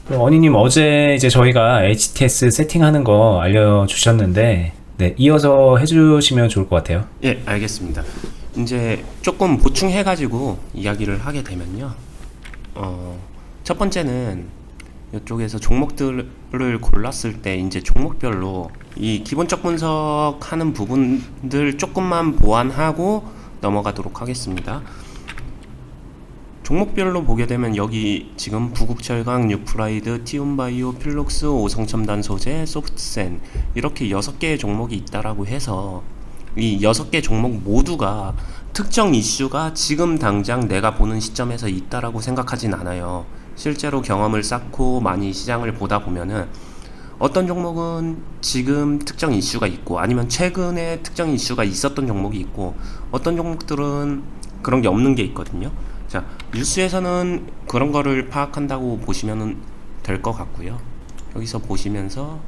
어니님 어제 이제 저희가 HTS 세팅하는 거 알려주셨는데, 네, 이어서 해주시면 좋을 것 같아요. 예, 알겠습니다. 이제 조금 보충해가지고 이야기를 하게 되면요. 첫 번째는 이쪽에서 종목들을 골랐을 때 이제 종목별로 이 기본적 분석하는 부분들 조금만 보완하고 넘어가도록 하겠습니다. 종목별로 보게 되면 여기 지금 부국철강, 뉴프라이드, 티움바이오, 필록스, 오성첨단 소재, 소프트센 이렇게 6개의 종목이 있다라고 해서 이 6개 종목 모두가 특정 이슈가 지금 당장 내가 보는 시점에서 있다라고 생각하진 않아요. 실제로 경험을 쌓고 많이 시장을 보다 보면은 어떤 종목은 지금 특정 이슈가 있고 아니면 최근에 특정 이슈가 있었던 종목이 있고 어떤 종목들은 그런 게 없는 게 있거든요. 자, 뉴스에서는 그런 거를 파악한다고 보시면 될 것 같고요. 여기서 보시면서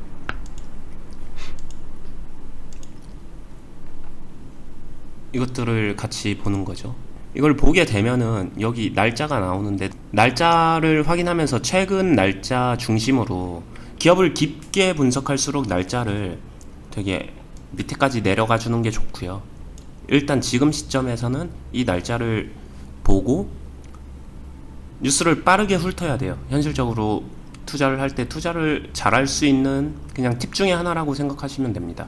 이것들을 같이 보는 거죠. 이걸 보게 되면은 여기 날짜가 나오는데 날짜를 확인하면서 최근 날짜 중심으로 기업을 깊게 분석할수록 날짜를 되게 밑에까지 내려가 주는 게 좋고요. 일단 지금 시점에서는 이 날짜를 보고 뉴스를 빠르게 훑어야 돼요. 현실적으로 투자를 할 때 투자를 잘할 수 있는 그냥 팁 중에 하나라고 생각하시면 됩니다.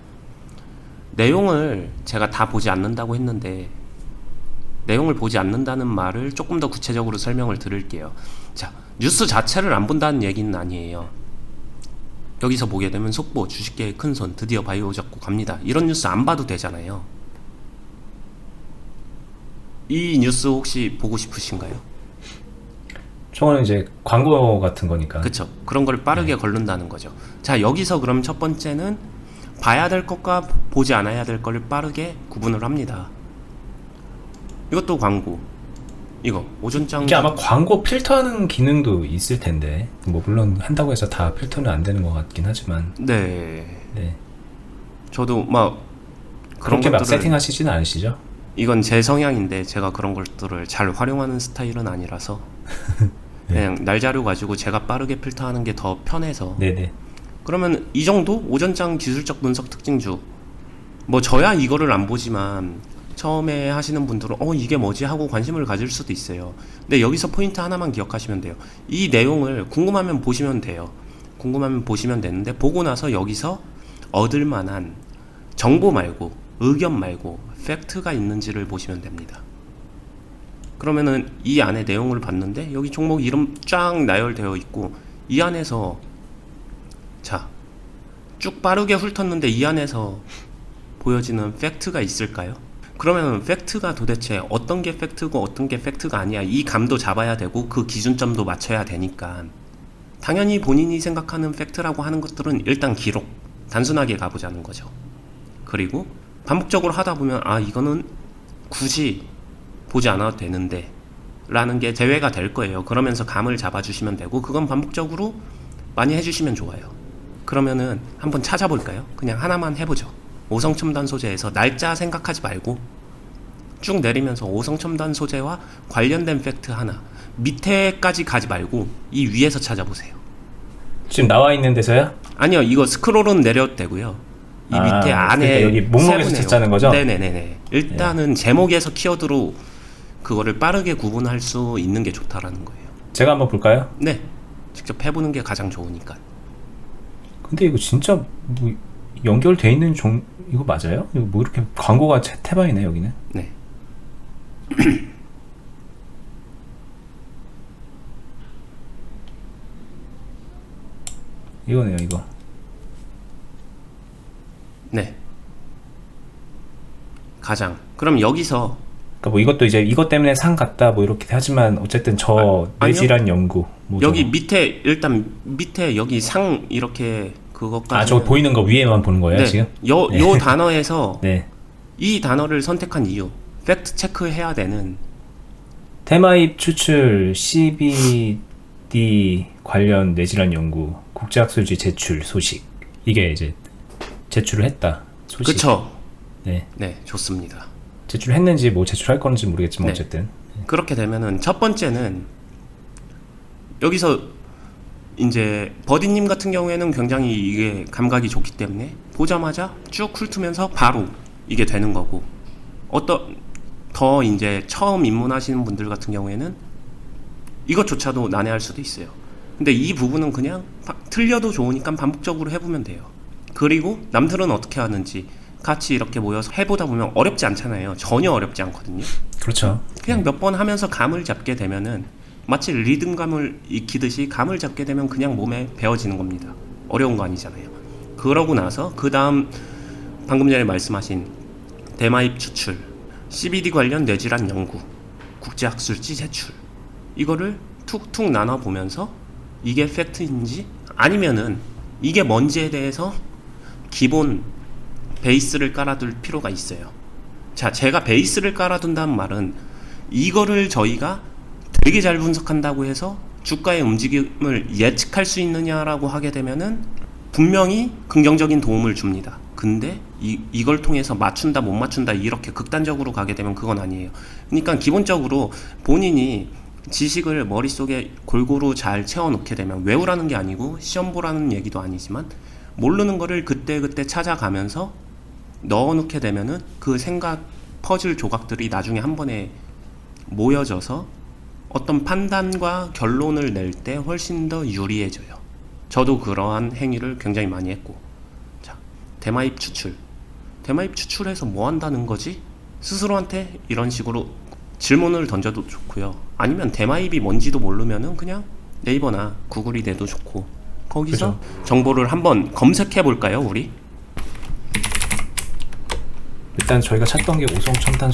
내용을 제가 다 보지 않는다고 했는데 내용을 보지 않는다는 말을 조금 더 구체적으로 설명을 드릴게요. 자, 뉴스 자체를 안 본다는 얘기는 아니에요. 여기서 보게 되면 속보, 주식계의 큰손, 드디어 바이오 잡고 갑니다. 이런 뉴스 안 봐도 되잖아요. 이 뉴스 혹시 보고 싶으신가요? 저거는 이제 광고 같은 거니까. 그쵸. 그런 걸 빠르게 걸른다는 거죠. 자, 여기서 그럼 첫 번째는 봐야 될 것과 보지 않아야 될 걸 빠르게 구분을 합니다. 이것도 광고. 이거 오전장. 이게 아마 광고 필터하는 기능도 있을 텐데, 뭐 물론 한다고 해서 다 필터는 안 되는 것 같긴 하지만. 네. 네. 저도 막 그렇게 막 것들을- 세팅하시지는 않으시죠? 이건 제 성향인데 제가 그런 것들을 잘 활용하는 스타일은 아니라서 그냥 날자료 가지고 제가 빠르게 필터하는 게 더 편해서. 네네. 그러면 이 정도 오전장 기술적 분석 특징주 뭐 저야 이거를 안 보지만 처음에 하시는 분들은 이게 뭐지 하고 관심을 가질 수도 있어요. 근데 여기서 포인트 하나만 기억하시면 돼요. 이 내용을 궁금하면 보시면 돼요. 궁금하면 보시면 되는데 보고 나서 여기서 얻을 만한 정보 말고 의견 말고 팩트가 있는지를 보시면 됩니다. 그러면은 이 안에 내용을 봤는데 여기 종목 이름 쫙 나열되어 있고 이 안에서 자, 쭉 빠르게 훑었는데 이 안에서 보여지는 팩트가 있을까요? 그러면 팩트가 도대체 어떤 게 팩트고 어떤 게 팩트가 아니야 이 감도 잡아야 되고 그 기준점도 맞춰야 되니까 당연히 본인이 생각하는 팩트라고 하는 것들은 일단 기록 단순하게 가보자는 거죠. 그리고 반복적으로 하다 보면 이거는 굳이 보지 않아도 되는데 라는 게 제외가 될 거예요. 그러면서 감을 잡아주시면 되고 그건 반복적으로 많이 해주시면 좋아요. 그러면은 한번 찾아볼까요? 그냥 하나만 해보죠. 오성첨단 소재에서 날짜 생각하지 말고 쭉 내리면서 오성첨단 소재와 관련된 팩트 하나 밑에까지 가지 말고 이 위에서 찾아보세요. 지금 나와 있는 데서요? 아니요, 이거 스크롤은 내려도 되고요. 이 밑에 안에 그러니까 여기 목록에서 세부네요. 찾자는 거죠? 네네네네. 일단은 제목에서 키워드로 그거를 빠르게 구분할 수 있는 게 좋다라는 거예요. 제가 한번 볼까요? 네, 직접 해보는 게 가장 좋으니까. 근데 이거 진짜 뭐 연결돼 있는 이거 맞아요? 이거 뭐 이렇게 광고가 태반이네 여기는. 네. 이거네요 이거. 네. 가장. 그럼 여기서 그러니까 뭐 이것도 이제 이것 때문에 상 갔다 뭐 이렇게 하지만 어쨌든 저 아니요. 뇌질환 연구 뭐 여기 저거. 밑에 일단 밑에 여기 상 이렇게 그것까지. 저거 보이는 거 위에만 보는 거예요 네. 지금? 요 단어에서 네. 이 단어를 선택한 이유. 팩트 체크해야 되는. 테마입 추출 CBD 관련 뇌질환 연구 국제학술지 제출 소식. 이게 이제 제출을 했다 소식. 그쵸? 네. 네, 좋습니다. 제출했는지 뭐 제출할 건지 모르겠지만 네. 어쨌든 그렇게 되면은 첫 번째는 여기서 이제 버디님 같은 경우에는 굉장히 이게 감각이 좋기 때문에 보자마자 쭉 훑으면서 바로 이게 되는 거고, 어떤 더 이제 처음 입문하시는 분들 같은 경우에는 이것조차도 난해할 수도 있어요. 근데 이 부분은 그냥 틀려도 좋으니까 반복적으로 해보면 돼요. 그리고 남들은 어떻게 하는지 같이 이렇게 모여서 해보다 보면 어렵지 않잖아요. 전혀 어렵지 않거든요. 그렇죠. 그냥 몇 번 하면서 감을 잡게 되면은 마치 리듬감을 익히듯이 감을 잡게 되면 그냥 몸에 배어지는 겁니다. 어려운 거 아니잖아요. 그러고 나서 그 다음 방금 전에 말씀하신 대마입 추출, CBD 관련 뇌질환 연구, 국제학술지 제출, 이거를 툭툭 나눠 보면서 이게 팩트인지 아니면은 이게 뭔지에 대해서 기본 베이스를 깔아둘 필요가 있어요. 자, 제가 베이스를 깔아둔다는 말은 이거를 저희가 되게 잘 분석한다고 해서 주가의 움직임을 예측할 수 있느냐라고 하게 되면은 분명히 긍정적인 도움을 줍니다. 근데 이걸 통해서 맞춘다 못 맞춘다 이렇게 극단적으로 가게 되면 그건 아니에요. 그러니까 기본적으로 본인이 지식을 머릿속에 골고루 잘 채워놓게 되면, 외우라는 게 아니고 시험 보라는 얘기도 아니지만 모르는 거를 그때그때 찾아가면서 넣어놓게 되면은 그 생각 퍼즐 조각들이 나중에 한 번에 모여져서 어떤 판단과 결론을 낼 때 훨씬 더 유리해져요. 저도 그러한 행위를 굉장히 많이 했고. 자, 대마입 추출. 대마입 추출해서 뭐 한다는 거지? 스스로한테 이런 식으로 질문을 던져도 좋고요. 아니면 대마입이 뭔지도 모르면은 그냥 네이버나 구글이 돼도 좋고, 거기서 그죠? 정보를 한번 검색해 볼까요, 우리? 일단 저희가 찾던 게 오성 첨단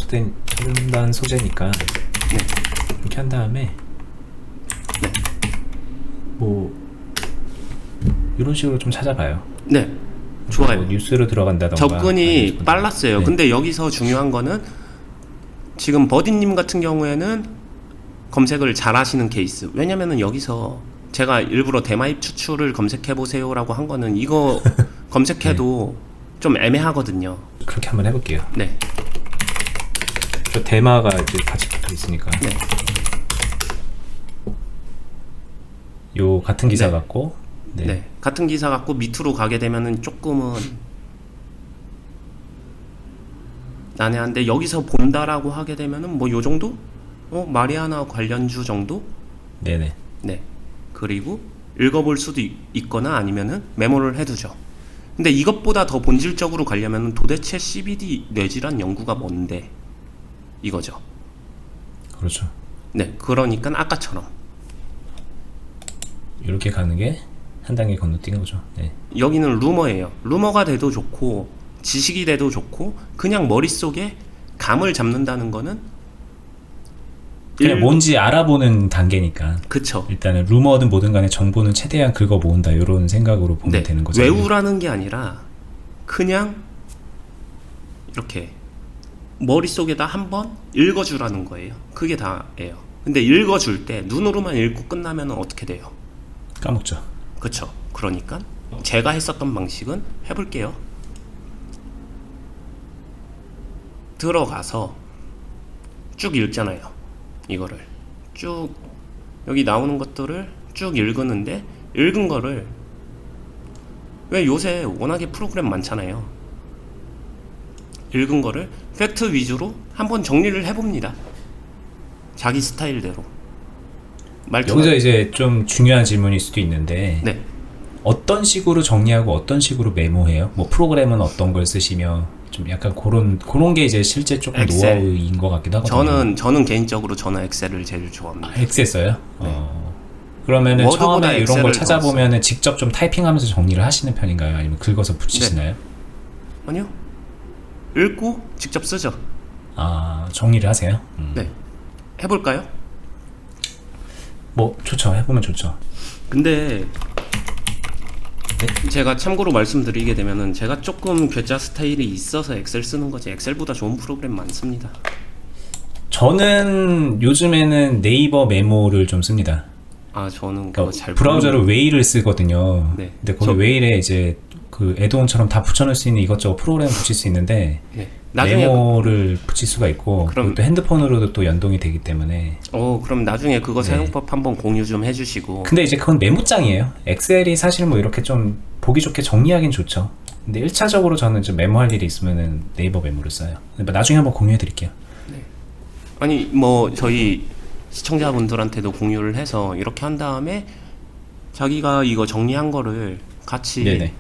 소재니까 네. 이렇게 한 다음에 네. 뭐 이런 식으로 좀 찾아봐요. 네. 좋아요. 뭐 뉴스로 들어간다던가 접근이 빨랐어요. 네. 근데 여기서 중요한 거는 지금 버디님 같은 경우에는 검색을 잘 하시는 케이스. 왜냐면은 여기서 제가 일부러 대마입 추출을 검색해 보세요라고 한 거는 이거 검색해도 네. 좀 애매하거든요. 그렇게 한번 해볼게요. 네. 저 대마가 이제 같이 붙어 있으니까. 네. 요 같은 기사 네. 같고. 네. 네. 같은 기사 갖고 밑으로 가게 되면은 조금은 난해한데, 여기서 본다라고 하게 되면은 뭐 요 정도? 마리아나 관련주 정도? 네네. 네. 그리고 읽어볼 수도 있거나 아니면은 메모를 해두죠. 근데 이것보다 더 본질적으로 가려면은 도대체 CBD 뇌질환 연구가 뭔데? 이거죠. 그렇죠. 네. 그러니까 아까처럼 이렇게 가는 게 한 단계 건너뛴 거죠. 네. 여기는 루머예요. 루머가 돼도 좋고 지식이 돼도 좋고 그냥 머릿속에 감을 잡는다는 거는 그냥 뭔지 알아보는 단계니까. 그쵸. 일단은 루머든 뭐든 간에 정보는 최대한 긁어 모은다 이런 생각으로 보면 네. 되는 거죠. 외우라는 게 아니라 그냥 이렇게 머릿속에다 한번 읽어주라는 거예요. 그게 다예요. 근데 읽어줄 때 눈으로만 읽고 끝나면 어떻게 돼요? 까먹죠. 그쵸. 그러니까 제가 했었던 방식은 해볼게요. 들어가서 쭉 읽잖아요. 이거를 쭉 여기 나오는 것들을 쭉 읽었는데, 읽은 거를 왜 요새 워낙에 프로그램 많잖아요. 읽은 거를 팩트 위주로 한번 정리를 해봅니다. 자기 스타일대로. 여기서 이제 좀 중요한 질문일 수도 있는데 네. 어떤 식으로 정리하고 어떤 식으로 메모해요? 뭐 프로그램은 어떤 걸 쓰시며 좀 약간 그런 게 이제 실제 조금 엑셀. 노하우인 것 같기도 하거든요. 저는 개인적으로 저는 엑셀을 제일 좋아합니다. 엑셀 써요? 네. 그러면은 워드보다 처음에 이런 걸 엑셀을 찾아보면은 직접 좀 타이핑하면서 정리를 하시는 편인가요? 아니면 긁어서 붙이시나요? 네. 아니요. 읽고 직접 쓰죠. 아, 정리를 하세요? 네. 해볼까요? 뭐 좋죠. 해보면 좋죠. 근데 제가 참고로 말씀드리게 되면은 제가 조금 괴짜 스타일이 있어서 엑셀 쓰는 거지, 엑셀보다 좋은 프로그램 많습니다. 저는 요즘에는 네이버 메모를 좀 씁니다. 아, 저는 그거 잘 브라우저를 웨이를 쓰거든요. 네. 근데 거기 웨이에 이제 그 애드온처럼 다 붙여놓을 수 있는 이것저것 프로그램 붙일 수 있는데 네. 나중에 메모를 붙일 수가 있고 그럼- 그리고 또 핸드폰으로도 또 연동이 되기 때문에 그럼 나중에 그거 네. 사용법 한번 공유 좀 해주시고. 근데 이제 그건 메모장이에요. 엑셀이 사실 뭐 이렇게 좀 보기 좋게 정리하긴 좋죠. 근데 1차적으로 저는 좀 메모할 일이 있으면은 네이버 메모를 써요. 근데 나중에 한번 공유해 드릴게요. 아니 뭐 저희 시청자분들한테도 공유를 해서 이렇게 한 다음에 자기가 이거 정리한 거를 네네.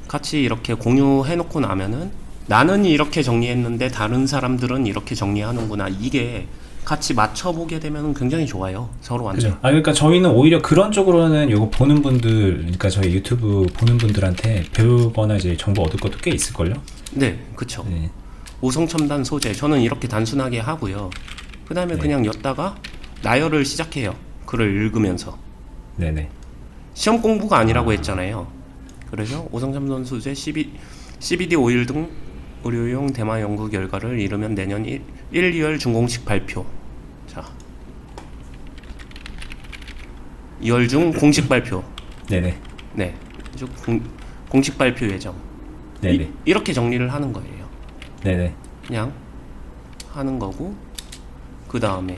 같이 이렇게 공유해 놓고 나면은 나는 이렇게 정리했는데 다른 사람들은 이렇게 정리하는구나, 이게 같이 맞춰보게 되면 굉장히 좋아요, 서로한테. 그죠. 그러니까 저희는 오히려 그런 쪽으로는 요거 보는 분들, 그러니까 저희 유튜브 보는 분들한테 배우거나 이제 정보 얻을 것도 꽤 있을걸요? 네, 그쵸. 네. 오성첨단 소재 저는 이렇게 단순하게 하고요. 그 다음에 네. 그냥 였다가 나열을 시작해요, 글을 읽으면서. 네네. 시험 공부가 아니라고 했잖아요. 그래서 오성첨단 소재 CBD 오일 등 의료용 대마 연구 결과를 이르면 내년 1, 2월 준공식 발표. 자, 2월 중 공식 발표. 네네. 네, 이제 공식 발표 예정. 네네. 이렇게 정리를 하는 거예요. 네네. 그냥 하는 거고, 그 다음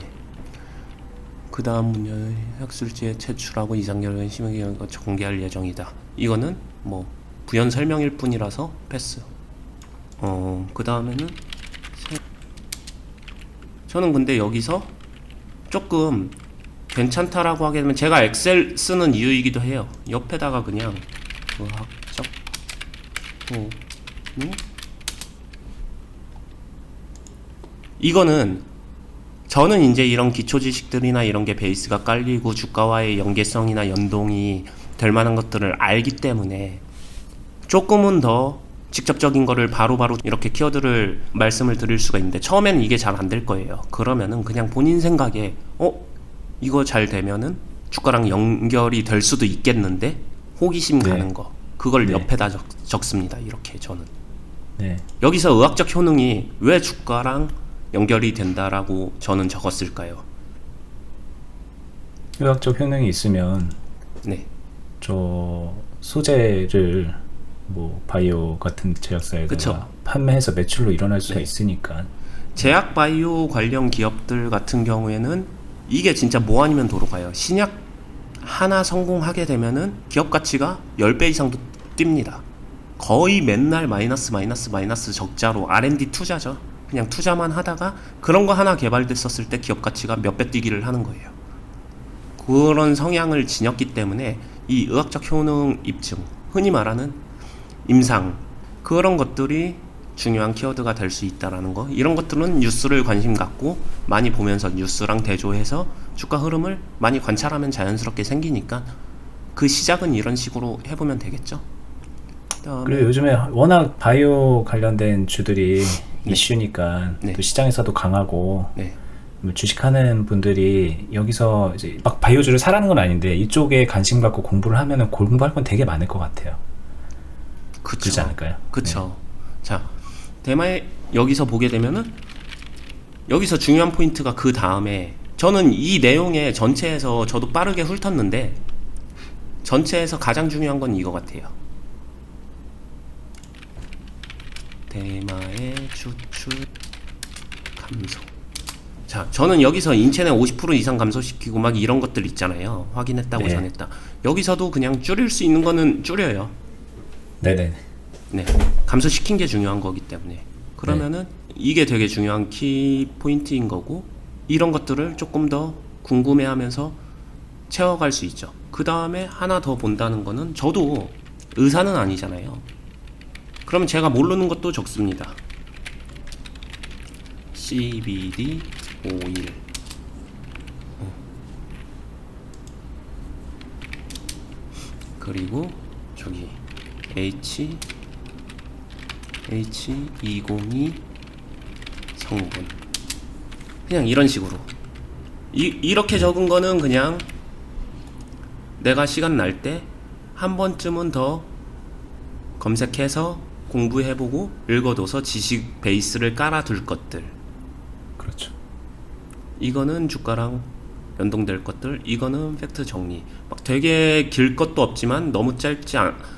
분야의 학술지에 제출하고 이상결과는 심하게 공개할 예정이다. 이거는 뭐 부연 설명일 뿐이라서 패스. 그 다음에는 저는 근데 여기서 조금 괜찮다라고 하게 되면 제가 엑셀 쓰는 이유이기도 해요. 옆에다가 그냥 의학적 효능, 이거는 저는 이제 이런 기초 지식들이나 이런 게 베이스가 깔리고 주가와의 연계성이나 연동이 될 만한 것들을 알기 때문에 조금은 더 직접적인 거를 바로바로 이렇게 키워드를 말씀을 드릴 수가 있는데, 처음에는 이게 잘 안 될 거예요. 그러면은 그냥 본인 생각에 이거 잘 되면은 주가랑 연결이 될 수도 있겠는데, 호기심 네. 가는 거, 그걸 네. 옆에다 적습니다. 이렇게 저는. 네. 여기서 의학적 효능이 왜 주가랑 연결이 된다라고 저는 적었을까요? 의학적 효능이 있으면 네, 저 소재를 뭐 바이오 같은 제약사에다가 그쵸. 판매해서 매출로 일어날 수가 네. 있으니까. 제약 바이오 관련 기업들 같은 경우에는 이게 진짜 뭐 아니면 도로 가요. 신약 하나 성공하게 되면은 기업 가치가 10배 이상도 뜁니다. 거의 맨날 마이너스 적자로 R&D 투자죠. 그냥 투자만 하다가 그런 거 하나 개발됐었을 때 기업 가치가 몇 배 뛰기를 하는 거예요. 그런 성향을 지녔기 때문에 이 의학적 효능 입증, 흔히 말하는 임상, 그런 것들이 중요한 키워드가 될 수 있다라는 거, 이런 것들은 뉴스를 관심 갖고 많이 보면서 뉴스랑 대조해서 주가 흐름을 많이 관찰하면 자연스럽게 생기니까 그 시작은 이런 식으로 해보면 되겠죠. 그다음에 그리고 요즘에 워낙 바이오 관련된 주들이 네. 이슈니까 네. 또 시장에서도 강하고 네, 뭐 주식하는 분들이 여기서 이제 막 바이오주를 사라는 건 아닌데 이쪽에 관심 갖고 공부를 하면은 공부할 건 되게 많을 것 같아요. 그렇지 그쵸. 않을까요? 그쵸. 자, 대마에 여기서 보게 되면은 여기서 중요한 포인트가 그 다음에, 저는 이 내용에 전체에서 저도 빠르게 훑었는데 전체에서 가장 중요한 건 이거 같아요. 대마의 추출 감소. 자, 저는 여기서 인체내 50% 이상 감소시키고 막 이런 것들 있잖아요. 확인했다고 네. 전했다. 여기서도 그냥 줄일 수 있는 거는 줄여요. 네네. 네, 감소시킨 게 중요한 거기 때문에. 그러면은 이게 되게 중요한 키 포인트인 거고, 이런 것들을 조금 더 궁금해하면서 채워갈 수 있죠. 그 다음에 하나 더 본다는 거는, 저도 의사는 아니잖아요. 그러면 제가 모르는 것도 적습니다. CBD 오일, 그리고 저기 H202 성분, 그냥 이런 식으로 이렇게 적은 거는 그냥 내가 시간 날 때 한 번쯤은 더 검색해서 공부해보고 읽어둬서 지식 베이스를 깔아둘 것들. 그렇죠. 이거는 주가랑 연동될 것들, 이거는 팩트 정리. 막 되게 길 것도 없지만 너무 짧지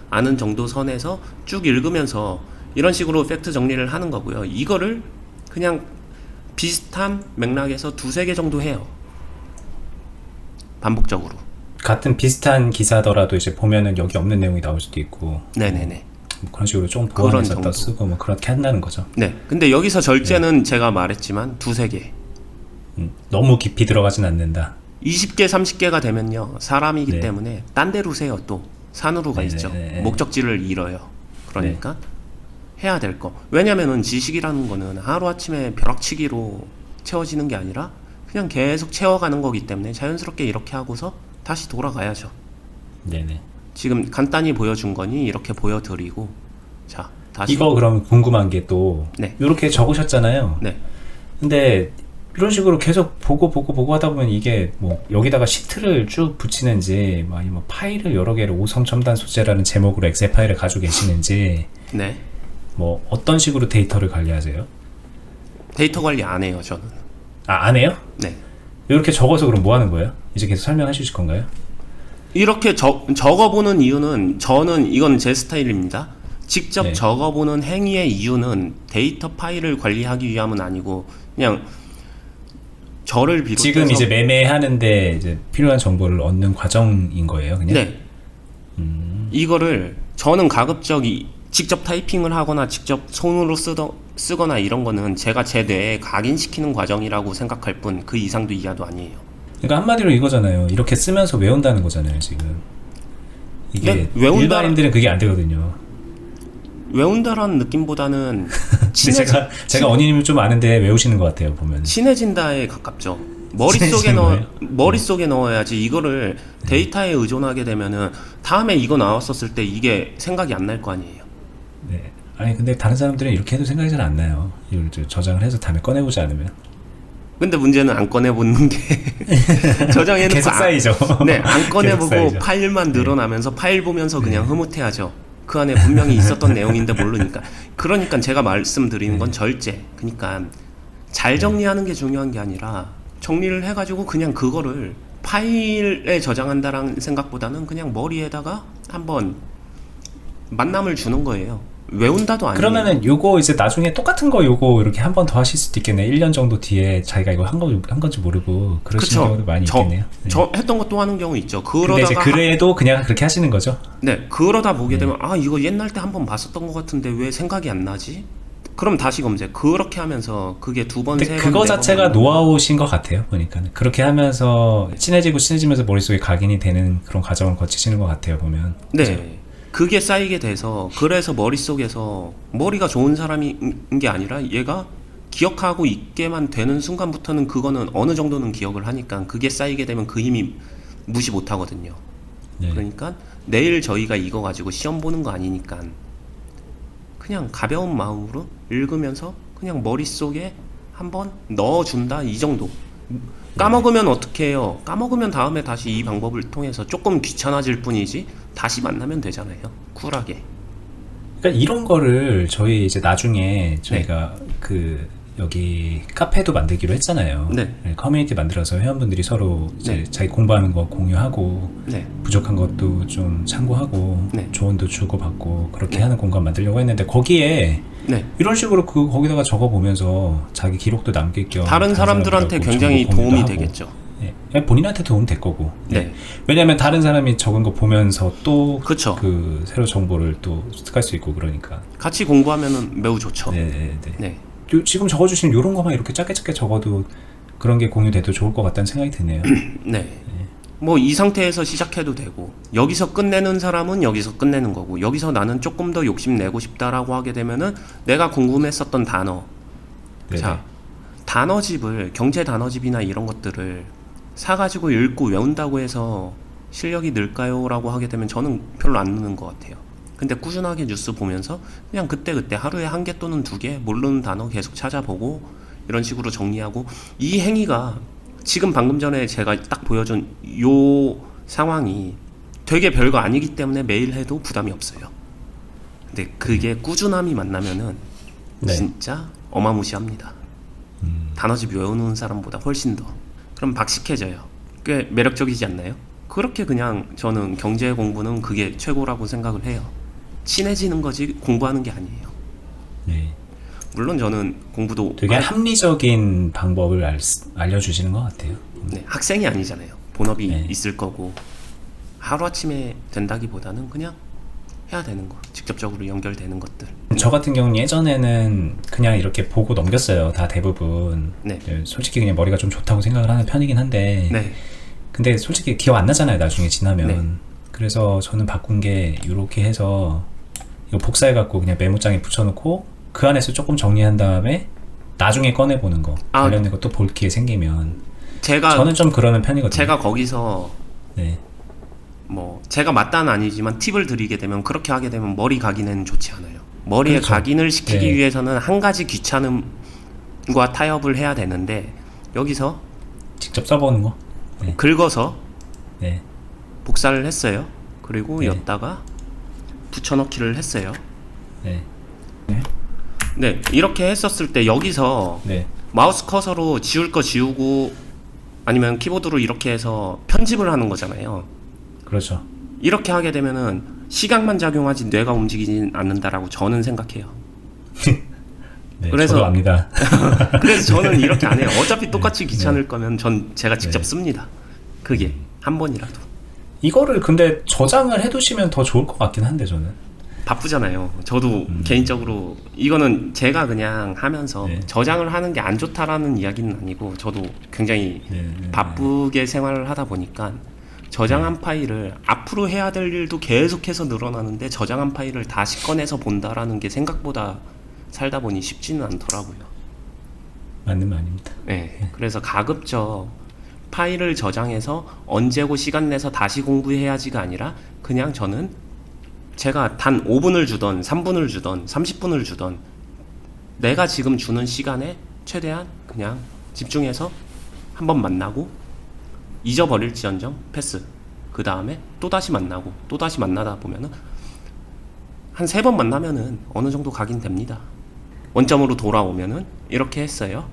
않은 정도 선에서 쭉 읽으면서 이런 식으로 팩트 정리를 하는 거고요. 이거를 그냥 비슷한 맥락에서 두세 개 정도 해요. 반복적으로. 같은 비슷한 기사더라도 이제 보면은 여기 없는 내용이 나올 수도 있고. 네네네. 뭐 그런 식으로 좀 그런 보완해서 정도. 또 쓰고 뭐 그렇게 한다는 거죠. 네. 근데 여기서 절제는 제가 말했지만 두세 개. 너무 깊이 들어가진 않는다. 20개, 30개가 되면요. 사람이기 네. 때문에 딴 데로 새요 또. 산으로 가 있죠. 목적지를 잃어요. 그러니까 해야 될 거. 왜냐면은 지식이라는 거는 하루아침에 벼락치기로 채워지는 게 아니라 그냥 계속 채워가는 거기 때문에 자연스럽게 이렇게 하고서 다시 돌아가야죠. 네네. 지금 간단히 보여준 거니 이렇게 보여드리고, 자 다시 이거 그럼 궁금한 게 또 네. 이렇게 적으셨잖아요. 네. 근데 이런 식으로 계속 보고 하다 보면 이게 뭐 여기다가 시트를 쭉 붙이는지 뭐 아니면 파일을 여러 개를 5성 첨단 소재라는 제목으로 엑셀 파일을 가지고 계시는지 네. 뭐 어떤 식으로 데이터를 관리하세요? 데이터 관리 안 해요 저는. 안 해요? 네. 이렇게 적어서 그럼 뭐 하는 거예요? 이제 계속 설명해 주실 건가요? 이렇게 적어보는 이유는, 저는 이건 제 스타일입니다. 직접 네. 적어보는 행위의 이유는 데이터 파일을 관리하기 위함은 아니고 그냥 저를 비롯해서 지금 이제 매매하는데 이제 필요한 정보를 얻는 과정인 거예요, 그냥? 네. 이거를 저는 가급적 직접 타이핑을 하거나 직접 손으로 쓰거나 이런 거는 제가 제 뇌에 각인시키는 과정이라고 생각할 뿐 그 이상도 이하도 아니에요. 그러니까 한마디로 이거잖아요. 이렇게 쓰면서 외운다는 거잖아요, 지금. 이게 네, 외운다- 일반인들은 그게 안 되거든요. 외운다라는 느낌보다는 근데 제가 언니님을 좀 아는데 외우시는 것 같아요, 보면. 친해진다에 가깝죠. 친해지는 머릿속에 넣어야지. 이거를 데이터에 의존하게 되면은 다음에 이거 나왔었을 때 이게 생각이 안 날 거 아니에요. 네. 아니 근데 다른 사람들은 이렇게 해도 생각이 잘 안 나요. 이걸 저장을 해서 다음에 꺼내보지 않으면. 근데 문제는 안 꺼내보는 게 저장해놓고 계속 쌓이죠. 네, 안 계속 꺼내보고 쌓이죠. 파일만 늘어나면서 파일 보면서 그냥 흐뭇해하죠. 그 안에 분명히 있었던 내용인데 모르니까. 그러니까 제가 말씀드리는 건 절제. 그러니까 잘 정리하는 게 중요한 게 아니라 정리를 해가지고 그냥 그거를 파일에 저장한다라는 생각보다는 그냥 머리에다가 한번 만남을 주는 거예요. 외운다도 아니에요. 그러면은 요거 이제 나중에 똑같은 거 요거 이렇게 한 번 더 하실 수도 있겠네. 1년 정도 뒤에 자기가 이거 한 건지 모르고 그러시는 경우도 많이 있겠네요. 네. 저 했던 것도 하는 경우 있죠. 근데 이제 그래도 그냥 그렇게 하시는 거죠? 네, 그러다 보게 되면 이거 옛날 때 한번 봤었던 것 같은데 왜 생각이 안 나지? 그럼 다시 검색. 그렇게 하면서 그게 두 번, 근데 세 번, 그거 네 번 자체가 하는 노하우신 것 같아요, 보니까. 그렇게 하면서 친해지면서 머릿속에 각인이 되는 그런 과정을 거치시는 것 같아요, 보면. 네. 그게 쌓이게 돼서, 그래서 머릿속에서 머리가 좋은 사람인 게 아니라 얘가 기억하고 있게만 되는 순간부터는 그거는 어느 정도는 기억을 하니까 그게 쌓이게 되면 그 힘이 무시 못 하거든요. 네. 그러니까 내일 저희가 이거 가지고 시험 보는 거 아니니까 그냥 가벼운 마음으로 읽으면서 그냥 머릿속에 한번 넣어준다, 이 정도. 까먹으면 어떻게 해요? 까먹으면 다음에 다시 이 방법을 통해서 조금 귀찮아질 뿐이지 다시 만나면 되잖아요. 쿨하게. 그러니까 이런 거를 저희 이제 나중에 저희가 그 여기 카페도 만들기로 했잖아요. 네. 커뮤니티 만들어서 회원분들이 서로 이제 네. 자기 공부하는 거 공유하고 네. 부족한 것도 좀 참고하고 네. 조언도 주고받고 그렇게 네. 하는 공간 만들려고 했는데 거기에 네. 이런 식으로 거기다가 적어 보면서 자기 기록도 남길 겸 다른 사람들한테 사람들하고 굉장히 정보 공유도 도움이 하고. 되겠죠. 네. 본인한테 도움 될 거고. 네. 왜냐하면 다른 사람이 적은 거 보면서 또 그쵸. 그 새로 정보를 또 습득할 수 있고 그러니까. 같이 공부하면은 매우 좋죠. 네. 네. 지금 적어주신 이런 것만 이렇게 짧게 적어도 그런 게 공유돼도 좋을 것 같다는 생각이 드네요. 네. 뭐 이 상태에서 시작해도 되고, 여기서 끝내는 사람은 여기서 끝내는 거고, 여기서 나는 조금 더 욕심내고 싶다라고 하게 되면은 내가 궁금했었던 단어, 네네. 자, 단어집을, 경제 단어집이나 이런 것들을 사가지고 읽고 외운다고 해서 실력이 늘까요? 라고 하게 되면 저는 별로 안 느는 것 같아요. 근데 꾸준하게 뉴스 보면서 그냥 그때그때 하루에 한 개 또는 두 개 모르는 단어 계속 찾아보고 이런 식으로 정리하고, 이 행위가 지금 방금 전에 제가 딱 보여준 요 상황이 되게 별거 아니기 때문에 매일 해도 부담이 없어요. 근데 그게 꾸준함이 만나면은 네. 진짜 어마무시합니다. 단어집 외우는 사람보다 훨씬 더. 그럼 박식해져요. 꽤 매력적이지 않나요? 그렇게 그냥 저는 경제 공부는 그게 최고라고 생각을 해요. 친해지는 거지 공부하는 게 아니에요. 네. 물론 저는 공부도 되게 합리적인 방법을 알려주시는 것 같아요. 네, 학생이 아니잖아요. 본업이 네. 있을 거고 하루아침에 된다기보다는 그냥 해야 되는 거, 직접적으로 연결되는 것들. 저 같은 경우는 예전에는 그냥 이렇게 보고 넘겼어요. 다 대부분. 네. 솔직히 그냥 머리가 좀 좋다고 생각을 하는 편이긴 한데 네. 근데 솔직히 기억 안 나잖아요. 나중에 지나면. 네. 그래서 저는 바꾼 게 이렇게 해서 이거 복사해갖고 그냥 메모장에 붙여놓고 그 안에서 조금 정리한 다음에 나중에 꺼내보는 거. 관련된 거 또 볼 기회 생기면. 저는 좀 그러는 편이거든요. 제가 거기서 네. 뭐 제가 맞다는 아니지만 팁을 드리게 되면 그렇게 하게 되면 머리 각인은 좋지 않아요. 머리에 그렇죠. 각인을 시키기 네. 위해서는 한 가지 귀찮음과 타협을 해야 되는데 여기서 직접 써보는 거. 네. 긁어서 네. 복사를 했어요. 그리고 네. 였다가 붙여넣기를 했어요. 네. 네, 이렇게 했었을 때 여기서 네. 마우스 커서로 지울 거 지우고 아니면 키보드로 이렇게 해서 편집을 하는 거잖아요. 그렇죠. 이렇게 하게 되면은 시각만 작용하지 뇌가 움직이진 않는다라고 저는 생각해요. 네, 그래서- 저도 압니다. 그래서 저는 이렇게 안 해요. 어차피 똑같이 귀찮을 거면 전 제가 직접 네. 씁니다. 그게 한 번이라도. 이거를 근데 저장을 해두시면 더 좋을 것 같긴 한데 저는. 바쁘잖아요. 저도 개인적으로 이거는 제가 그냥 하면서 네. 저장을 하는 게 안 좋다라는 이야기는 아니고 저도 굉장히 네. 바쁘게 생활을 하다 보니까 저장한 파일을 앞으로 해야 될 일도 계속해서 늘어나는데 저장한 파일을 다시 꺼내서 본다라는 게 생각보다 살다 보니 쉽지는 않더라고요. 맞는 말입니다. 네. 그래서 가급적 파일을 저장해서 언제고 시간 내서 다시 공부해야지가 아니라 그냥 저는 제가 단 5분을 주던 3분을 주던 30분을 주던 내가 지금 주는 시간에 최대한 그냥 집중해서 한번 만나고 잊어버릴지언정 패스. 그 다음에 또다시 만나고 또다시 만나다 보면은 한 3번 만나면은 어느 정도 각인됩니다. 원점으로 돌아오면은 이렇게 했어요.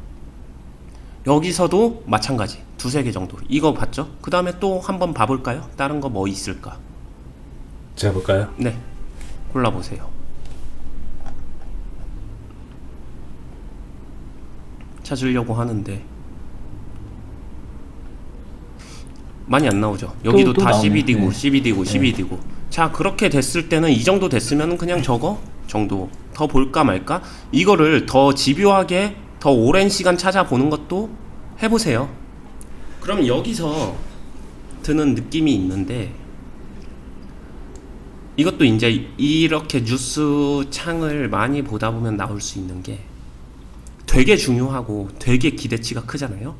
여기서도 마찬가지 2-3개 정도 이거 봤죠? 그 다음에 또 한번 봐볼까요? 다른 거 뭐 있을까? 제가 볼까요? 네, 골라보세요. 찾으려고 하는데 많이 안 나오죠. 여기도 또 다 나오네. CBD고 네. CBD고 네. CBD고. 자, 그렇게 됐을 때는 이 정도 됐으면 그냥 저거 정도 더 볼까 말까? 이거를 더 집요하게 더 오랜 시간 찾아보는 것도 해보세요. 그럼 여기서 드는 느낌이 있는데 이것도 이제 이렇게 뉴스 창을 많이 보다 보면 나올 수 있는 게 되게 중요하고 되게 기대치가 크잖아요.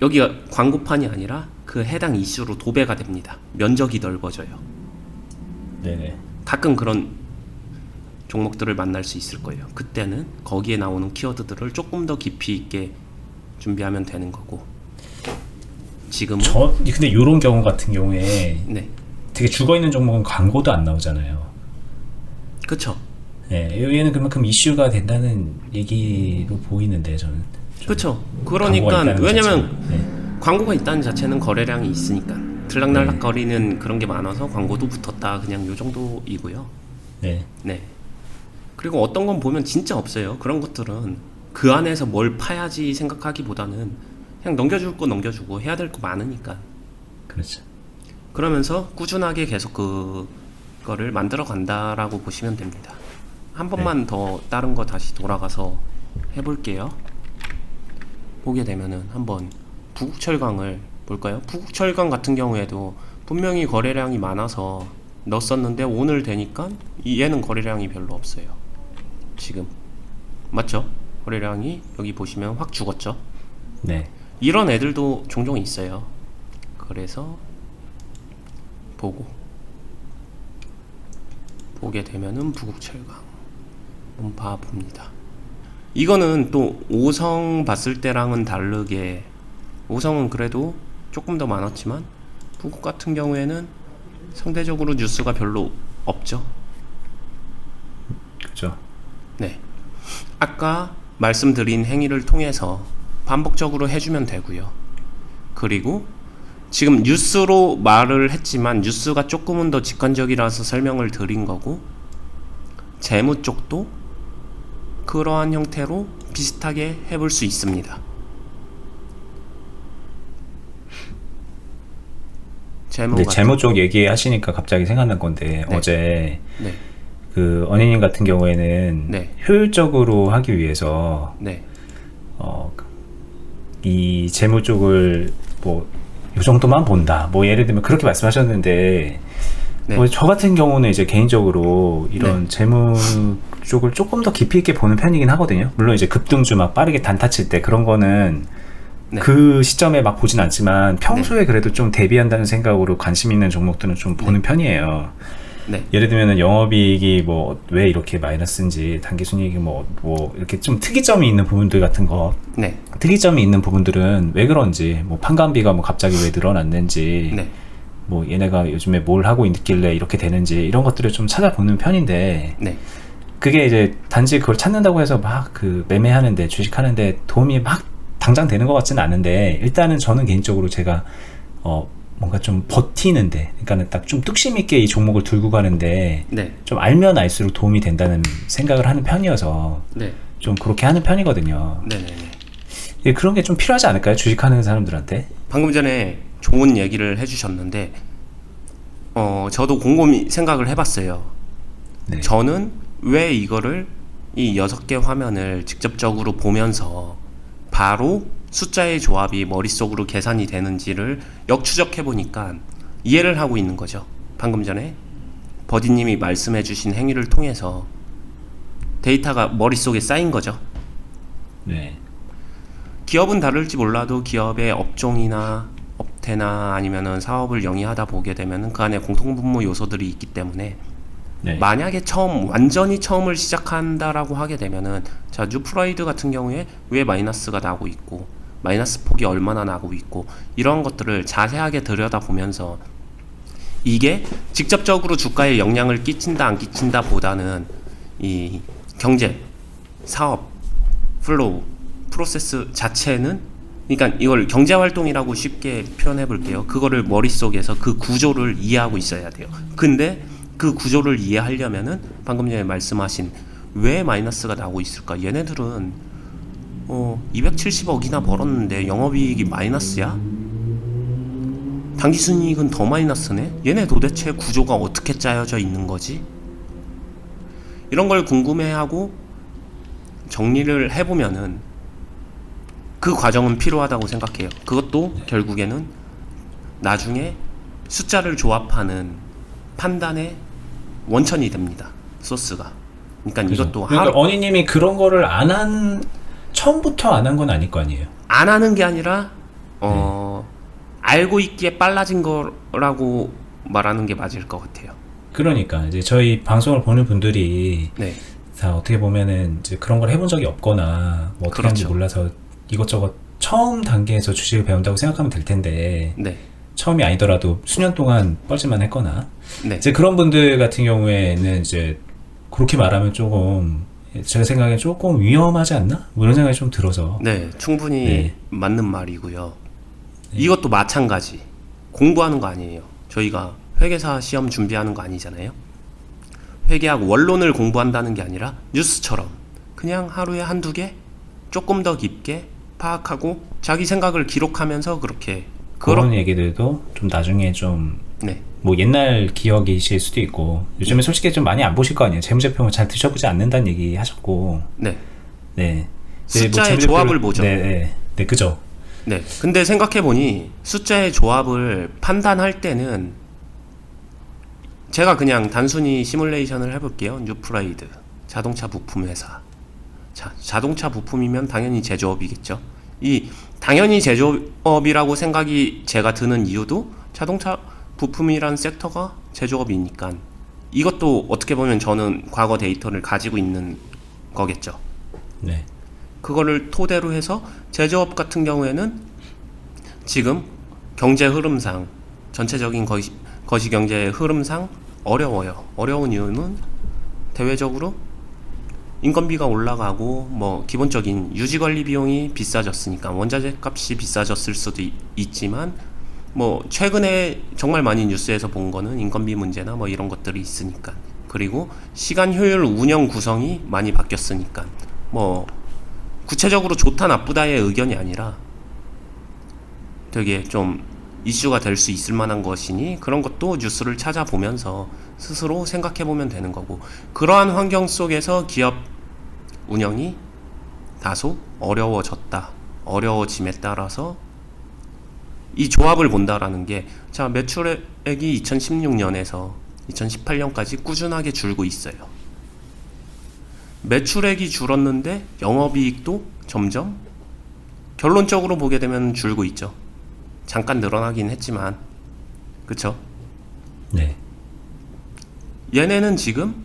여기가 광고판이 아니라 그 해당 이슈로 도배가 됩니다. 면적이 넓어져요. 네네. 가끔 그런 종목들을 만날 수 있을 거예요. 그때는 거기에 나오는 키워드들을 조금 더 깊이 있게 준비하면 되는 거고 지금은 근데 이런 경우 같은 경우에 네, 되게 죽어있는 종목은 광고도 안 나오잖아요. 그쵸. 네, 여기는 그만큼 이슈가 된다는 얘기로 보이는데 저는. 그쵸. 광고가 그러니까 있다는 왜냐면 자체는. 네. 광고가 있다는 자체는 거래량이 있으니까 들락날락거리는 그런 게 많아서 광고도 붙었다 그냥 요 정도이고요. 네. 네. 그리고 어떤 건 보면 진짜 없어요. 그런 것들은 그 안에서 뭘 파야지 생각하기보다는 그냥 넘겨줄 거 넘겨주고 해야 될 거 많으니까. 그렇죠. 그러면서 꾸준하게 계속 그거를 만들어 간다라고 보시면 됩니다. 한 번만 더 다른 거 다시 돌아가서 해볼게요. 보게 되면은 한번 부국철강을 볼까요? 부국철강 같은 경우에도 분명히 거래량이 많아서 넣었었는데 오늘 되니까 얘는 거래량이 별로 없어요. 지금 맞죠? 거래량이 여기 보시면 확 죽었죠? 네. 이런 애들도 종종 있어요. 그래서 보게 되면은 부국철강 한번 봐봅니다. 이거는 또 5성 봤을 때랑은 다르게 5성은 그래도 조금 더 많았지만 부국 같은 경우에는 상대적으로 뉴스가 별로 없죠. 그렇죠. 네. 아까 말씀드린 행위를 통해서 반복적으로 해주면 되고요. 그리고 지금 뉴스로 말을 했지만 뉴스가 조금은 더 직관적이라서 설명을 드린 거고, 재무 쪽도 그러한 형태로 비슷하게 해볼 수 있습니다. 네, 재무 쪽 얘기하시니까 갑자기 생각난 건데 네. 어제 네. 그 언니님 같은 경우에는 네. 효율적으로 하기 위해서 네. 이 재무 쪽을 뭐 이 정도만 본다. 뭐 예를 들면 그렇게 말씀하셨는데 네. 뭐 저 같은 경우는 이제 개인적으로 이런 네. 재무 쪽을 조금 더 깊이 있게 보는 편이긴 하거든요. 물론 이제 급등주 막 빠르게 단타 칠 때 그런 거는 네. 그 시점에 막 보진 않지만 평소에 그래도 좀 대비한다는 생각으로 관심 있는 종목들은 좀 보는 편이에요. 네. 예를 들면은 영업이익이 뭐 왜 이렇게 마이너스인지 단기순이익이 뭐 이렇게 좀 특이점이 있는 부분들 같은 거, 네. 특이점이 있는 부분들은 왜 그런지, 뭐 판관비가 뭐 갑자기 왜 늘어났는지, 네. 뭐 얘네가 요즘에 뭘 하고 있길래 이렇게 되는지 이런 것들을 좀 찾아보는 편인데, 네. 그게 이제 단지 그걸 찾는다고 해서 막 그 매매하는데 주식하는데 도움이 막 당장 되는 것 같지는 않은데, 일단은 저는 개인적으로 제가 뭔가 좀 버티는데, 그러니까는 딱 좀 뚝심 있게 이 종목을 들고 가는데 네. 좀 알면 알수록 도움이 된다는 생각을 하는 편이어서 네. 좀 그렇게 하는 편이거든요. 네네네. 예, 그런 게 좀 필요하지 않을까요? 주식하는 사람들한테? 방금 전에 좋은 얘기를 해주셨는데, 저도 곰곰이 생각을 해봤어요. 네. 저는 왜 이거를 이 6개 화면을 직접적으로 보면서 바로 숫자의 조합이 머릿속으로 계산이 되는지를 역추적해 보니까 이해를 하고 있는 거죠. 방금 전에 버디님이 말씀해 주신 행위를 통해서 데이터가 머릿속에 쌓인 거죠. 네. 기업은 다를지 몰라도 기업의 업종이나 업태나 아니면은 사업을 영위하다 보게 되면은 그 안에 공통분모 요소들이 있기 때문에, 네. 만약에 완전히 처음을 시작한다라고 하게 되면은, 자, 뉴프라이드 같은 경우에 왜 마이너스가 나고 있고 마이너스 폭이 얼마나 나고 있고 이런 것들을 자세하게 들여다보면서 이게 직접적으로 주가에 영향을 끼친다 안 끼친다 보다는 이 경제, 사업, 플로우, 프로세스 자체는, 그러니까 이걸 경제활동이라고 쉽게 표현해 볼게요. 그거를 머릿속에서 그 구조를 이해하고 있어야 돼요. 근데 그 구조를 이해하려면은 방금 전에 말씀하신 왜 마이너스가 나고 있을까? 얘네들은 270억이나 벌었는데 영업이익이 마이너스야? 당기순이익은 더 마이너스네? 얘네 도대체 구조가 어떻게 짜여져 있는 거지? 이런 걸 궁금해하고 정리를 해보면은 그 과정은 필요하다고 생각해요. 그것도 결국에는 나중에 숫자를 조합하는 판단의 원천이 됩니다. 소스가. 그러니까 그죠. 이것도 그러니까 언니님이 그런 거를 처음부터 안 한 건 아닐 거 아니에요. 안 하는 게 아니라 알고 있기에 빨라진 거라고 말하는 게 맞을 것 같아요. 그러니까 이제 저희 방송을 보는 분들이 네. 다 어떻게 보면은 이제 그런 걸 해본 적이 없거나 뭐 어떻게 하는지 그렇죠. 몰라서 이것저것 처음 단계에서 주식을 배운다고 생각하면 될 텐데, 네. 처음이 아니더라도 수년 동안 뻘짓만 했거나, 네. 이제 그런 분들 같은 경우에는 이제 그렇게 말하면 조금, 제가 생각엔 조금 위험하지 않나? 뭐 이런 생각이 좀 들어서. 네, 충분히 네. 맞는 말이고요. 이것도 마찬가지. 공부하는 거 아니에요. 저희가 회계사 시험 준비하는 거 아니잖아요. 회계학 원론을 공부한다는 게 아니라 뉴스처럼 그냥 하루에 한두 개 조금 더 깊게 파악하고 자기 생각을 기록하면서 그렇게 그런 얘기들도 좀 나중에 좀 네. 뭐 옛날 기억이실 수도 있고, 요즘에 솔직히 좀 많이 안 보실 거 아니에요. 재무제표를 잘 드셔보지 않는다는 얘기 하셨고. 네. 네. 숫자의 재무제표를- 조합을 보죠. 네, 그죠. 네. 근데 생각해보니 숫자의 조합을 판단할 때는 제가 그냥 단순히 시뮬레이션을 해볼게요. 뉴프라이드 자동차 부품 회사. 자, 자동차 부품이면 당연히 제조업이겠죠. 이 당연히 제조업이라고 생각이 제가 드는 이유도 자동차 부품이란 섹터가 제조업이니까, 이것도 어떻게 보면 저는 과거 데이터를 가지고 있는 거겠죠. 네. 그거를 토대로 해서 제조업 같은 경우에는 지금 경제 흐름상, 전체적인 거시 경제의 흐름상 어려워요. 어려운 이유는 대외적으로 인건비가 올라가고 뭐 기본적인 유지관리 비용이 비싸졌으니까 원자재 값이 비싸졌을 수도 있지만 뭐 최근에 정말 많이 뉴스에서 본 거는 인건비 문제나 뭐 이런 것들이 있으니까, 그리고 시간 효율 운영 구성이 많이 바뀌었으니까, 뭐 구체적으로 좋다 나쁘다의 의견이 아니라 되게 좀 이슈가 될 수 있을 만한 것이니 그런 것도 뉴스를 찾아보면서 스스로 생각해 보면 되는 거고, 그러한 환경 속에서 기업 운영이 다소 어려워짐에 따라서 이 조합을 본다라는 게, 자, 매출액이 2016년에서 2018년까지 꾸준하게 줄고 있어요. 매출액이 줄었는데 영업이익도 점점 결론적으로 보게 되면 줄고 있죠. 잠깐 늘어나긴 했지만, 그쵸? 네. 얘네는 지금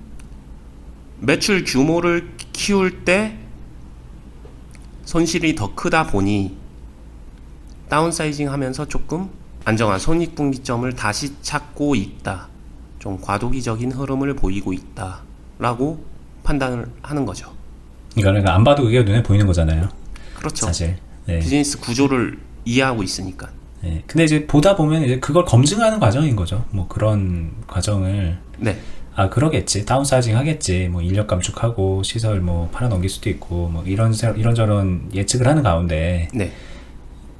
매출 규모를 키울 때 손실이 더 크다 보니 다운사이징 하면서 조금 안정한 손익분기점을 다시 찾고 있다, 좀 과도기적인 흐름을 보이고 있다 라고 판단을 하는 거죠. 이거는 안 봐도 그게 눈에 보이는 거잖아요. 그렇죠. 사실. 네. 비즈니스 구조를 이해하고 있으니까. 네. 근데 이제 보다 보면 이제 그걸 검증하는 과정인 거죠. 뭐 그런 과정을. 네. 아, 그러겠지. 다운사이징 하겠지. 뭐 인력 감축하고 시설 뭐 팔아 넘길 수도 있고 뭐 이런저런 예측을 하는 가운데. 네.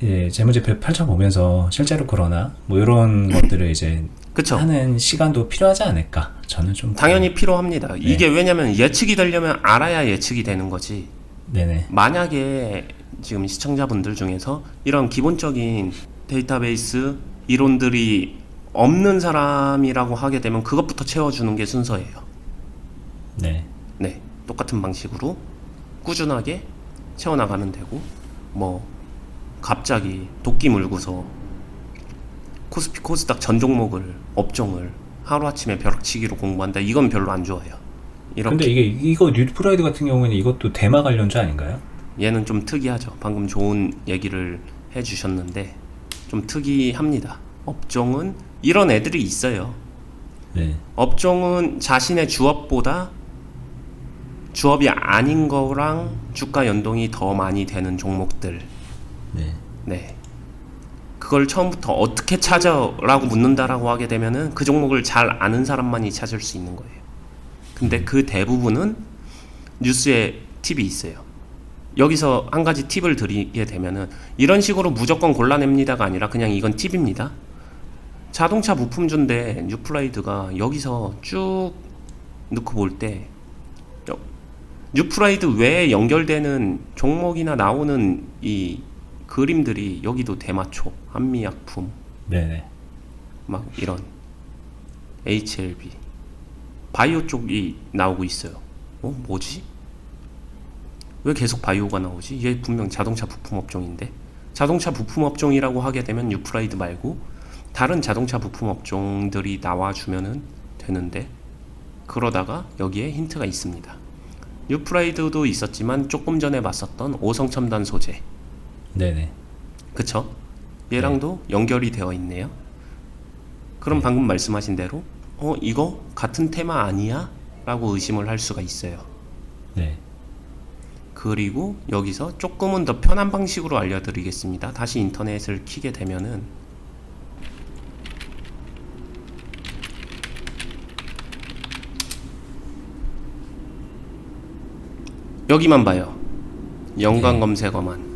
예, 재무제표 펼쳐보면서 실제로 그러나 뭐 이런 것들을 이제 그쵸. 하는 시간도 필요하지 않을까? 저는 좀 당연히 필요합니다. 이게 왜냐면 예측이 되려면 알아야 예측이 되는 거지. 네네. 만약에 지금 시청자분들 중에서 이런 기본적인 데이터베이스 이론들이 없는 사람이라고 하게 되면 그것부터 채워주는 게 순서예요. 네. 네, 똑같은 방식으로 꾸준하게 채워나가면 되고, 뭐 갑자기 도끼 물고서 코스피 코스닥 전 종목을 업종을 하루아침에 벼락치기로 공부한다, 이건 별로 안 좋아요. 이렇게. 근데 이거 뉴프라이드 같은 경우에는 이것도 대마 관련주 아닌가요? 얘는 좀 특이하죠. 방금 좋은 얘기를 해주셨는데 좀 특이합니다. 업종은 이런 애들이 있어요. 네. 업종은 자신의 주업보다 주업이 아닌 거랑 주가 연동이 더 많이 되는 종목들. 네. 네. 그걸 처음부터 어떻게 찾아라고 묻는다라고 하게 되면은 그 종목을 잘 아는 사람만이 찾을 수 있는 거예요. 근데 그 대부분은 뉴스에 팁이 있어요. 여기서 한 가지 팁을 드리게 되면은 이런 식으로 무조건 골라냅니다가 아니라 그냥 이건 팁입니다. 자동차 부품주인데 뉴프라이드가 여기서 쭉 넣고 볼 때 뉴프라이드 외에 연결되는 종목이나 나오는 이 그림들이 여기도 대마초, 한미약품, 네네. 막 이런 HLB, 바이오 쪽이 나오고 있어요. 뭐지? 왜 계속 바이오가 나오지? 이게 분명 자동차 부품 업종인데. 자동차 부품 업종이라고 하게 되면 뉴프라이드 말고 다른 자동차 부품 업종들이 나와주면은 되는데, 그러다가 여기에 힌트가 있습니다. 뉴프라이드도 있었지만 조금 전에 봤었던 오성첨단 소재, 네네. 그쵸? 얘랑도 연결이 되어 있네요. 그럼 방금 말씀하신 대로 이거 같은 테마 아니야? 라고 의심을 할 수가 있어요. 네. 그리고 여기서 조금은 더 편한 방식으로 알려드리겠습니다. 다시 인터넷을 키게 되면은 여기만 봐요. 연관 검색어만.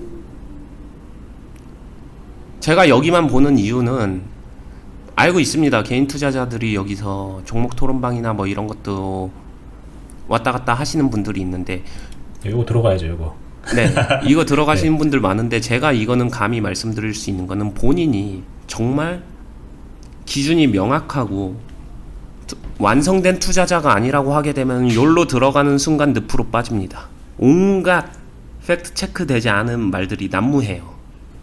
제가 여기만 보는 이유는 알고 있습니다. 개인 투자자들이 여기서 종목 토론방이나 뭐 이런 것도 왔다 갔다 하시는 분들이 있는데, 이거 들어가야죠, 이거. 네, 이거 들어가시는 분들 많은데, 제가 이거는 감히 말씀드릴 수 있는 거는 본인이 정말 기준이 명확하고 완성된 투자자가 아니라고 하게 되면 요로 들어가는 순간 늪으로 빠집니다. 온갖 팩트 체크 되지 않은 말들이 난무해요.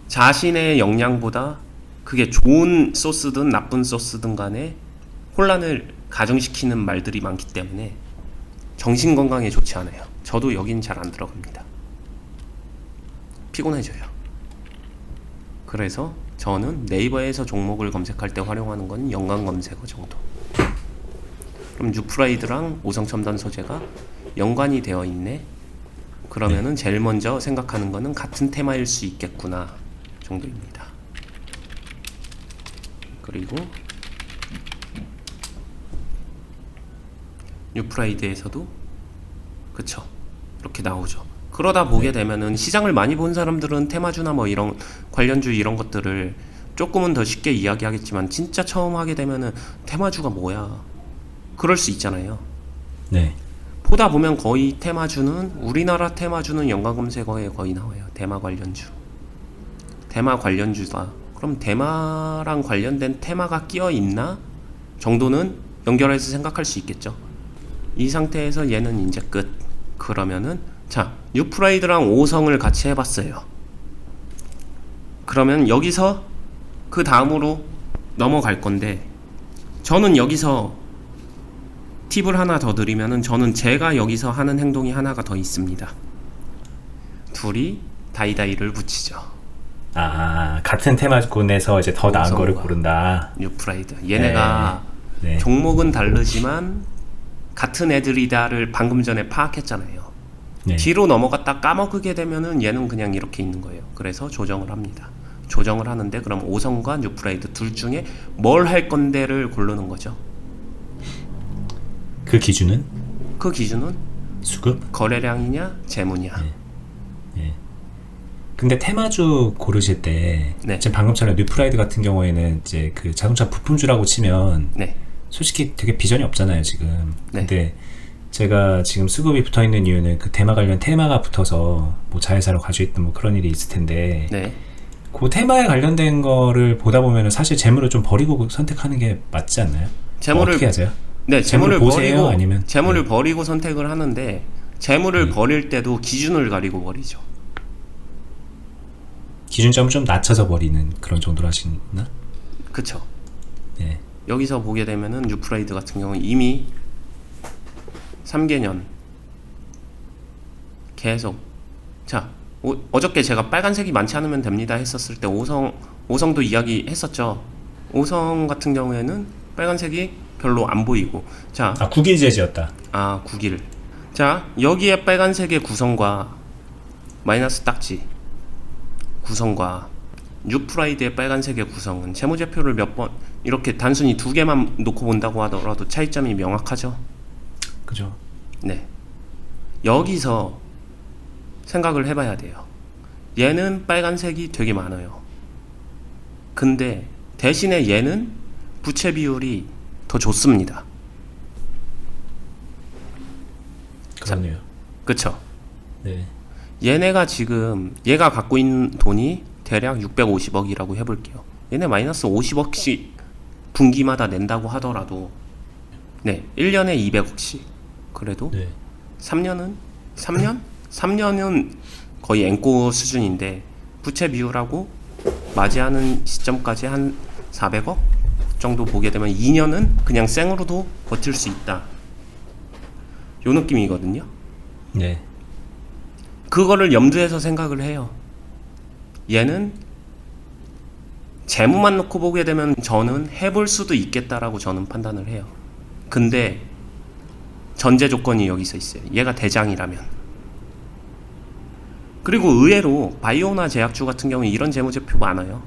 자신의 역량보다 그게 좋은 소스든 나쁜 소스든 간에 혼란을 가중시키는 말들이 많기 때문에 정신건강에 좋지 않아요. 저도 여긴 잘 안 들어갑니다. 피곤해져요. 그래서 저는 네이버에서 종목을 검색할 때 활용하는 건 연관 검색어 정도. 그럼 뉴프라이드랑 오성첨단 소재가 연관이 되어 있네. 그러면은 제일 먼저 생각하는 거는 같은 테마일 수 있겠구나 정도입니다. 그리고 뉴프라이드에서도 그쵸, 이렇게 나오죠. 그러다 보게 되면은 시장을 많이 본 사람들은 테마주나 뭐 이런 관련주 이런 것들을 조금은 더 쉽게 이야기하겠지만 진짜 처음 하게 되면은 테마주가 뭐야 그럴 수 있잖아요. 네. 보다 보면 거의 테마주는 우리나라 테마주는 연관 검색어에 거의 나와요. 테마 관련주. 테마 관련주다. 그럼 테마랑 관련된 테마가 끼어 있나 정도는 연결해서 생각할 수 있겠죠. 이 상태에서 얘는 이제 끝. 그러면은 자, 뉴프라이드랑 오성을 같이 해봤어요. 그러면 여기서 그 다음으로 넘어갈 건데, 저는 여기서 팁을 하나 더 드리면은, 저는 제가 여기서 하는 행동이 하나가 더 있습니다. 둘이 다이다이를 붙이죠. 같은 테마군에서 이제 더 나은 거를 고른다. 뉴프라이드. 얘네가 네. 종목은 다르지만 같은 애들이다를 방금 전에 파악했잖아요. 네. 뒤로 넘어갔다 까먹게 되면은 얘는 그냥 이렇게 있는 거예요. 그래서 조정을 합니다. 조정을 하는데, 그럼 오성과 뉴프라이드 둘 중에 뭘 할 건데를 고르는 거죠. 그 기준은? 그 기준은 수급? 거래량이냐 재무냐. 네. 근데 테마주 고르실 때 네. 지금 방금처럼 뉴프라이드 같은 경우에는 이제 그 자동차 부품주라고 치면 네. 솔직히 되게 비전이 없잖아요 지금. 네. 근데 제가 지금 수급이 붙어 있는 이유는 그 테마 관련 테마가 붙어서 뭐 자회사로 가져있던 뭐 그런 일이 있을 텐데, 네. 그 테마에 관련된 거를 보다 보면은 사실 재물을 좀 버리고 선택하는 게 맞지 않나요? 재물을 어떻게 하세요? 네, 재물을 보세요? 버리고 아니면 재물을 버리고 선택을 하는데, 재물을 버릴 때도 기준을 가리고 버리죠. 기준점을 좀 낮춰서 버리는 그런 정도로 하시나? 그쵸. 네. 여기서 보게 되면은 뉴프라이드 같은 경우는 이미 3개년 계속, 자, 어저께 제가 빨간색이 많지 않으면 됩니다 했었을 때 오성도 이야기 했었죠. 오성 같은 경우에는 빨간색이 별로 안 보이고, 자, 9길 제지였다. 9길. 자, 여기에 빨간색의 구성과 마이너스 딱지 구성과 뉴프라이드의 빨간색의 구성은 재무제표를 몇 번 이렇게 단순히 두 개만 놓고 본다고 하더라도 차이점이 명확하죠. 그죠? 네. 여기서 생각을 해봐야 돼요. 얘는 빨간색이 되게 많아요. 근데 대신에 얘는 부채 비율이 더 좋습니다. 그렇네요. 그쵸? 네. 얘네가 지금 얘가 갖고 있는 돈이 대략 650억이라고 해볼게요. 얘네 마이너스 50억씩 분기마다 낸다고 하더라도, 네, 1년에 200억씩. 그래도 네. 3년은 거의 앵꼬 수준인데, 부채 비율하고 맞이하는 시점까지 한 400억 정도 보게 되면 2년은 그냥 생으로도 버틸 수 있다, 요 느낌이거든요. 네. 그거를 염두에서 생각을 해요. 얘는 재무만 놓고 보게 되면 저는 해볼 수도 있겠다라고 저는 판단을 해요. 근데 전제 조건이 여기서 있어요. 얘가 대장이라면. 그리고 의외로 바이오나 제약주 같은 경우에 이런 재무제표 많아요.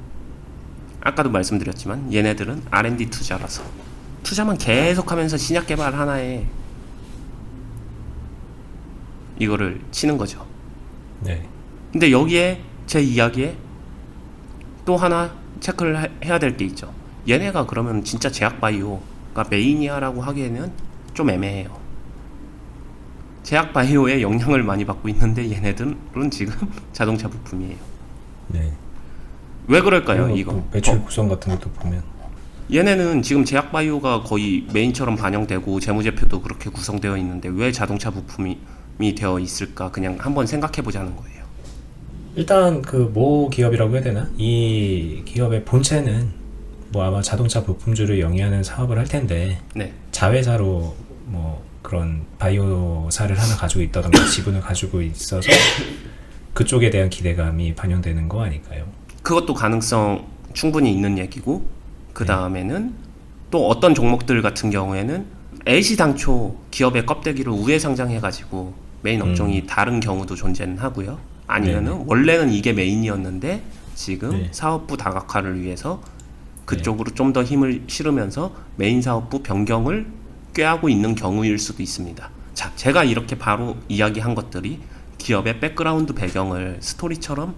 아까도 말씀드렸지만 얘네들은 R&D 투자라서 투자만 계속하면서 신약 개발 하나에 이거를 치는 거죠. 네. 근데 여기에 제 이야기에 또 하나 체크를 해야 될 게 있죠. 얘네가 그러면 진짜 제약 바이오가 메인이야라고 하기에는 좀 애매해요. 제약 바이오에 영향을 많이 받고 있는데 얘네들은 지금 자동차 부품이에요. 네. 왜 그럴까요? 이거 뭐 매출 구성 같은 것도 보면 얘네는 지금 제약 바이오가 거의 메인처럼 반영되고 재무제표도 그렇게 구성되어 있는데 왜 자동차 부품이 되어 있을까? 그냥 한번 생각해 보자는 거예요. 일단 그 모 기업이라고 해야 되나? 이 기업의 본체는 뭐 아마 자동차 부품주를 영위하는 사업을 할 텐데, 네. 자회사로 뭐 그런 바이오사를 하나 가지고 있다던가 지분을 가지고 있어서 그쪽에 대한 기대감이 반영되는 거 아닐까요? 그것도 가능성 충분히 있는 얘기고, 그 다음에는 또 어떤 종목들 같은 경우에는 애시당초 기업의 껍데기를 우회 상장해가지고 메인 업종이 다른 경우도 존재는 하고요. 아니면은 네네. 원래는 이게 메인이었는데 지금 네. 사업부 다각화를 위해서 그쪽으로 좀 더 힘을 실으면서 메인 사업부 변경을 꾀하고 있는 경우일 수도 있습니다. 자, 제가 이렇게 바로 이야기한 것들이 기업의 백그라운드 배경을 스토리처럼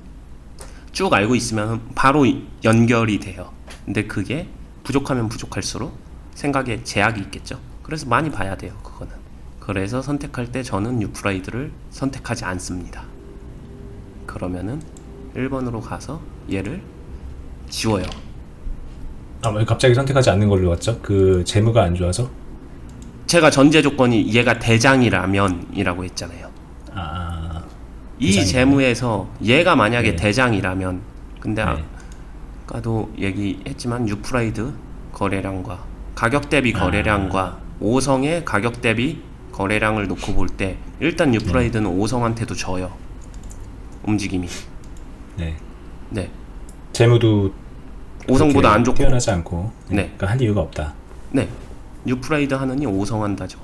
쭉 알고 있으면 바로 연결이 돼요. 근데 그게 부족하면 부족할수록 생각에 제약이 있겠죠. 그래서 많이 봐야 돼요, 그거는. 그래서 선택할 때 저는 뉴프라이드를 선택하지 않습니다. 그러면은 1번으로 가서 얘를 지워요. 아, 왜 갑자기 선택하지 않는 걸로 왔죠? 그 재무가 안 좋아서? 제가 전제 조건이 얘가 대장이라면이라고 했잖아요. 아, 이 대장이라면? 재무에서 얘가 만약에 네. 대장이라면, 근데 네. 아까도 얘기했지만 뉴프라이드 거래량과 가격 대비 거래량과 오성의 가격 대비 거래량을 놓고 볼 때 일단 뉴프라이드는 오성한테도 져요. 움직임이. 네. 네. 재무도 오성보다 그렇게 안 좋고. 뛰어나지 않고. 네. 그러니까 할 이유가 없다. 네. 뉴프라이드 하느니 오성 한다죠.